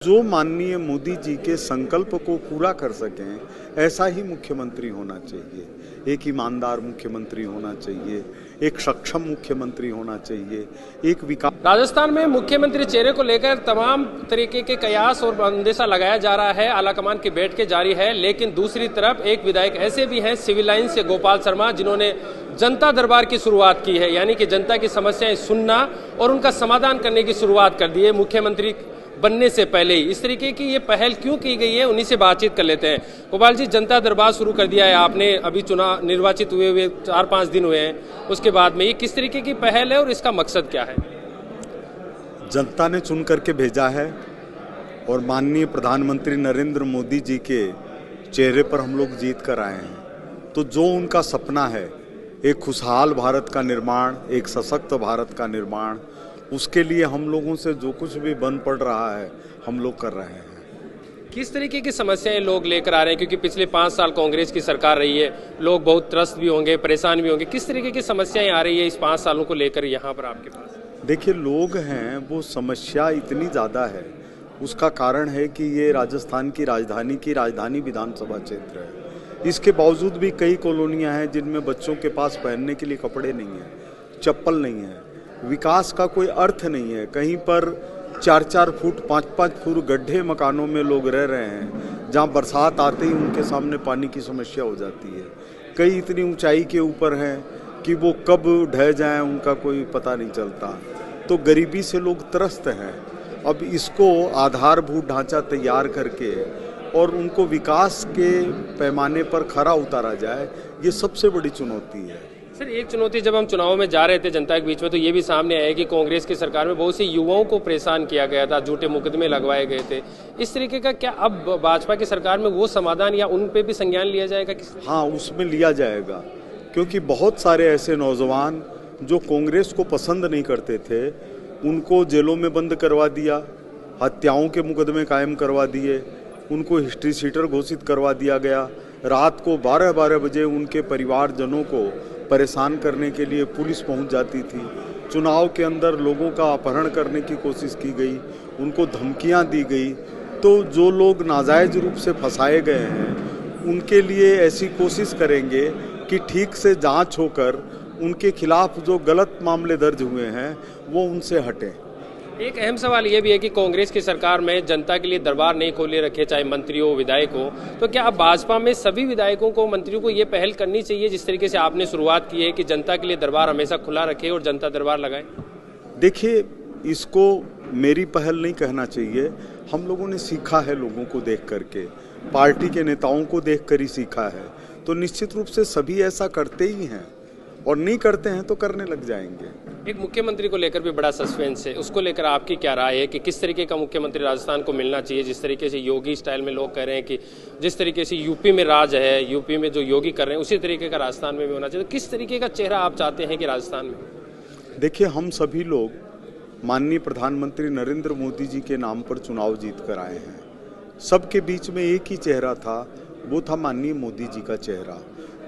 जो माननीय मोदी जी के संकल्प को पूरा कर सकें ऐसा ही मुख्यमंत्री होना चाहिए। एक ईमानदार मुख्यमंत्री होना चाहिए, एक सक्षम मुख्यमंत्री होना चाहिए, एक विकास। राजस्थान में मुख्यमंत्री चेहरे को लेकर तमाम तरीके के कयास और अंदेशा लगाया जा रहा है। आलाकमान की बैठकें जारी है, लेकिन दूसरी तरफ एक विधायक ऐसे भी हैं सिविल लाइन से गोपाल शर्मा, जिन्होंने जनता दरबार की शुरुआत की है, यानी कि जनता की समस्याएं सुनना और उनका समाधान करने की शुरुआत कर दी है मुख्यमंत्री बनने से पहले ही। इस तरीके की ये पहल क्यों की गई है, उन्हीं से बातचीत कर लेते हैं। गोपाल जी, जनता दरबार शुरू कर दिया है आपने, अभी चुनाव निर्वाचित हुए 4-5 दिन हुए हैं, उसके बाद में ये किस तरीके की पहल है और इसका मकसद क्या है? जनता ने चुन करके भेजा है और माननीय प्रधानमंत्री नरेंद्र मोदी जी के चेहरे पर हम लोग जीत कर आए हैं। तो जो उनका सपना है, एक खुशहाल भारत का निर्माण, एक सशक्त भारत का निर्माण, उसके लिए हम लोगों से जो कुछ भी बन पड़ रहा है हम लोग कर रहे हैं। किस तरीके की समस्याएं लोग लेकर आ रहे हैं, क्योंकि पिछले 5 साल कांग्रेस की सरकार रही है, लोग बहुत त्रस्त भी होंगे, परेशान भी होंगे। किस तरीके की समस्याएं आ रही है इस 5 सालों को लेकर यहाँ पर आपके पास? देखिए, लोग हैं वो समस्या इतनी ज़्यादा है, उसका कारण है कि ये राजस्थान की राजधानी विधानसभा क्षेत्र है। इसके बावजूद भी कई कॉलोनियाँ हैं जिनमें बच्चों के पास पहनने के लिए कपड़े नहीं हैं, चप्पल नहीं है, विकास का कोई अर्थ नहीं है। कहीं पर 4-4 फुट 5-5 फुट गड्ढे मकानों में लोग रह रहे हैं, जहां बरसात आते ही उनके सामने पानी की समस्या हो जाती है। कई इतनी ऊंचाई के ऊपर हैं कि वो कब ढह जाएं उनका कोई पता नहीं चलता। तो गरीबी से लोग त्रस्त हैं। अब इसको आधारभूत ढांचा तैयार करके और उनको विकास के पैमाने पर खरा उतारा जाए, ये सबसे बड़ी चुनौती है। सर, एक चुनौती, जब हम चुनाव में जा रहे थे जनता के बीच में, तो ये भी सामने आया कि कांग्रेस की सरकार में बहुत से युवाओं को परेशान किया गया था, झूठे मुकदमे लगवाए गए थे। इस तरीके का क्या अब भाजपा की सरकार में वो समाधान या उन पे भी संज्ञान लिया जाएगा? हाँ, उसमें लिया जाएगा, क्योंकि बहुत सारे ऐसे नौजवान जो कांग्रेस को पसंद नहीं करते थे, उनको जेलों में बंद करवा दिया, हत्याओं के मुकदमे कायम करवा दिए, उनको हिस्ट्री शीटर घोषित करवा दिया गया। रात को 12-12 बजे उनके परिवारजनों को परेशान करने के लिए पुलिस पहुंच जाती थी। चुनाव के अंदर लोगों का अपहरण करने की कोशिश की गई, उनको धमकियां दी गई। तो जो लोग नाजायज रूप से फंसाए गए हैं, उनके लिए ऐसी कोशिश करेंगे कि ठीक से जांच होकर उनके खिलाफ जो गलत मामले दर्ज हुए हैं वो उनसे हटें। एक अहम सवाल ये भी है कि कांग्रेस की सरकार में जनता के लिए दरबार नहीं खोले रखे, चाहे मंत्री हो, विधायक हो। तो क्या अब भाजपा में सभी विधायकों को, मंत्रियों को ये पहल करनी चाहिए जिस तरीके से आपने शुरुआत की है कि जनता के लिए दरबार हमेशा खुला रखे और जनता दरबार लगाए? देखिए, इसको मेरी पहल नहीं कहना चाहिए। हम लोगों ने सीखा है लोगों को देख करके, पार्टी के नेताओं को देख कर ही सीखा है। तो निश्चित रूप से सभी ऐसा करते ही हैं, और नहीं करते हैं तो करने लग जाएंगे। एक मुख्यमंत्री को लेकर भी बड़ा सस्पेंस है, उसको लेकर आपकी क्या राय है कि किस तरीके का मुख्यमंत्री राजस्थान को मिलना चाहिए? जिस तरीके से योगी स्टाइल में लोग कह रहे हैं कि जिस तरीके से यूपी में राज है, यूपी में जो योगी कर रहे हैं, उसी तरीके का राजस्थान में भी होना चाहिए। तो किस तरीके का चेहरा आप चाहते हैं कि राजस्थान में? देखिए, हम सभी लोग माननीय प्रधानमंत्री नरेंद्र मोदी जी के नाम पर चुनाव जीत कर आए हैं। सबके बीच में एक ही चेहरा था, वो था माननीय मोदी जी का चेहरा।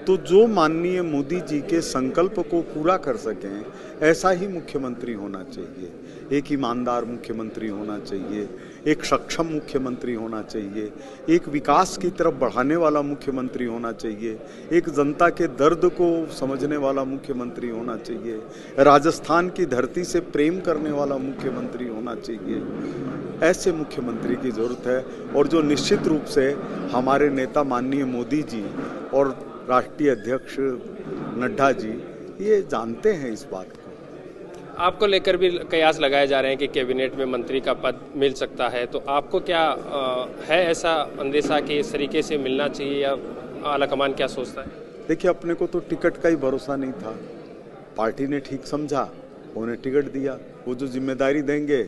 तो जो माननीय मोदी जी के संकल्प को पूरा कर सकें ऐसा ही मुख्यमंत्री होना चाहिए। एक ईमानदार मुख्यमंत्री होना चाहिए, एक सक्षम मुख्यमंत्री होना चाहिए, एक विकास की तरफ बढ़ाने वाला मुख्यमंत्री होना चाहिए, एक जनता के दर्द को समझने वाला मुख्यमंत्री होना चाहिए, राजस्थान की धरती से प्रेम करने वाला मुख्यमंत्री होना चाहिए। ऐसे मुख्यमंत्री की जरूरत है, और जो निश्चित रूप से हमारे नेता माननीय मोदी जी और राष्ट्रीय अध्यक्ष नड्डा जी ये जानते हैं इस बात को। आपको लेकर भी कयास लगाए जा रहे हैं कि कैबिनेट में मंत्री का पद मिल सकता है, तो आपको क्या है ऐसा अंदेशा कि इस तरीके से मिलना चाहिए, या आलाकमान क्या सोचता है? देखिए, अपने को तो टिकट का ही भरोसा नहीं था। पार्टी ने ठीक समझा, उन्हें टिकट दिया। वो जो जिम्मेदारी देंगे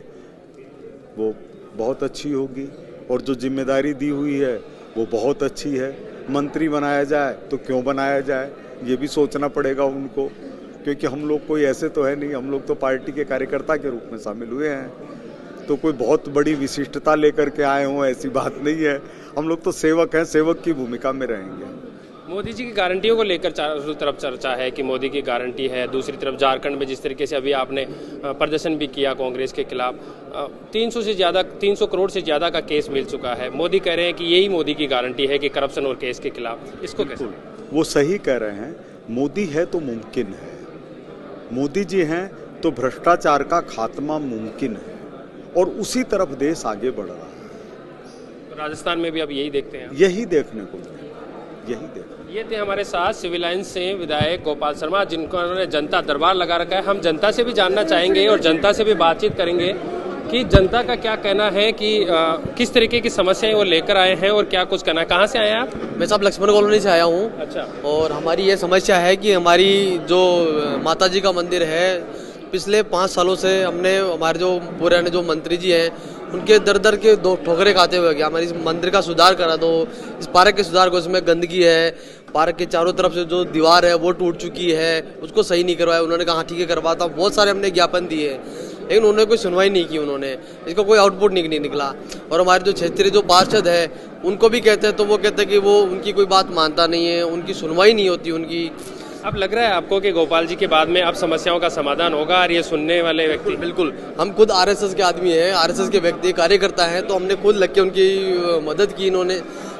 वो बहुत अच्छी होगी, और जो जिम्मेदारी दी हुई है वो बहुत अच्छी है। मंत्री बनाया जाए तो क्यों बनाया जाए, ये भी सोचना पड़ेगा उनको, क्योंकि हम लोग कोई ऐसे तो है नहीं, हम लोग तो पार्टी के कार्यकर्ता के रूप में शामिल हुए हैं। तो कोई बहुत बड़ी विशिष्टता लेकर के आए हों ऐसी बात नहीं है। हम लोग तो सेवक हैं, सेवक की भूमिका में रहेंगे। मोदी जी की गारंटियों को लेकर चारों तरफ चर्चा है कि मोदी की गारंटी है। दूसरी तरफ झारखंड में जिस तरीके से अभी आपने प्रदर्शन भी किया कांग्रेस के खिलाफ, 300 करोड़ से ज़्यादा का केस मिल चुका है। मोदी कह रहे हैं कि यही मोदी की गारंटी है कि करप्शन और केस के खिलाफ। इसको कैसे? वो सही कह रहे हैं। मोदी है तो मुमकिन है, मोदी जी हैं तो भ्रष्टाचार का खात्मा मुमकिन है और उसी तरफ देश आगे बढ़ रहा है। राजस्थान में भी अब यही देखते हैं। यही देखने को मिला, यही देखने। ये थे हमारे साथ सिविल लाइंस से विधायक गोपाल शर्मा, जिनको उन्होंने जनता दरबार लगा रखा है। हम जनता से भी जानना चाहेंगे और जनता से भी बातचीत करेंगे कि जनता का क्या कहना है कि किस तरीके की समस्याएं वो लेकर आए हैं और क्या कुछ कहना है। कहाँ से आए हैं आप? मैं साहब लक्ष्मण कॉलोनी से आया हूँ। अच्छा। और हमारी ये समस्या है कि हमारी जो माता जी का मंदिर है, पिछले 5 सालों से हमने हमारे जो पुराने जो मंत्री जी हैं उनके दर दर के दो ठोकरे खाते हुए गया। हमारी इस मंदिर का सुधार करा दो, इस पार्क के सुधार को, इसमें गंदगी है, पार्क के चारों तरफ से जो दीवार है वो टूट चुकी है, उसको सही नहीं करवाया। उन्होंने कहा ठीक है करवाता। बहुत सारे हमने ज्ञापन दिए लेकिन उन्होंने कोई सुनवाई नहीं की, उन्होंने इसका कोई आउटपुट नहीं निकला। और हमारे जो क्षेत्रीय जो पार्षद है उनको भी कहते हैं तो वो कहते हैं कि वो उनकी कोई बात मानता नहीं है, उनकी सुनवाई नहीं होती उनकी। अब लग रहा है आपको कि गोपाल जी के बाद में अब समस्याओं का समाधान होगा और ये सुनने वाले व्यक्ति? बिल्कुल। हम खुद आरएसएस के आदमी हैं, आरएसएस के व्यक्ति कार्यकर्ता हैं, तो हमने खुद लग के उनकी मदद की इन्होंने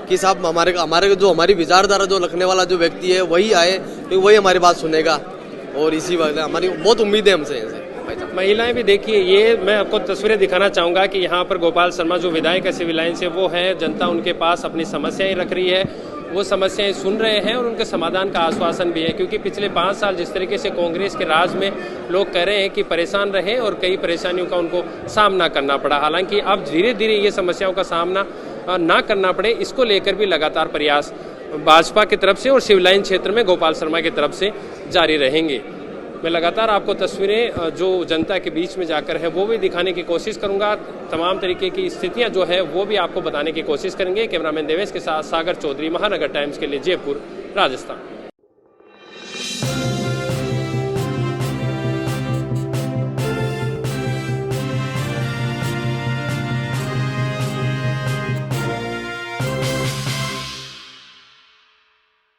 कि साहब हमारे जो हमारी विचारधारा जो रखने वाला जो व्यक्ति है वही आए, तो वही हमारी बात सुनेगा। और इसी वजह हमारी बहुत उम्मीद है हमसे। महिलाएं भी देखिए, ये मैं आपको तस्वीरें दिखाना चाहूँगा कि यहाँ पर गोपाल शर्मा जो विधायक है सिविल लाइन से, वो है, जनता उनके पास अपनी समस्याएं रख रही है, वो समस्याएं सुन रहे हैं और उनके समाधान का आश्वासन भी है। क्योंकि पिछले 5 साल जिस तरीके से कांग्रेस के राज में लोग कह रहे हैं कि परेशान रहे और कई परेशानियों का उनको सामना करना पड़ा। हालांकि अब धीरे धीरे ये समस्याओं का सामना ना करना पड़े, इसको लेकर भी लगातार प्रयास भाजपा की तरफ से और सिविल लाइन क्षेत्र में गोपाल शर्मा की तरफ से जारी रहेंगे। मैं लगातार आपको तस्वीरें जो जनता के बीच में जाकर है वो भी दिखाने की कोशिश करूंगा। तमाम तरीके की स्थितियां जो है वो भी आपको बताने की कोशिश करेंगे। कैमरामैन देवेश के साथ सागर चौधरी, महानगर टाइम्स के लिए, जयपुर, राजस्थान।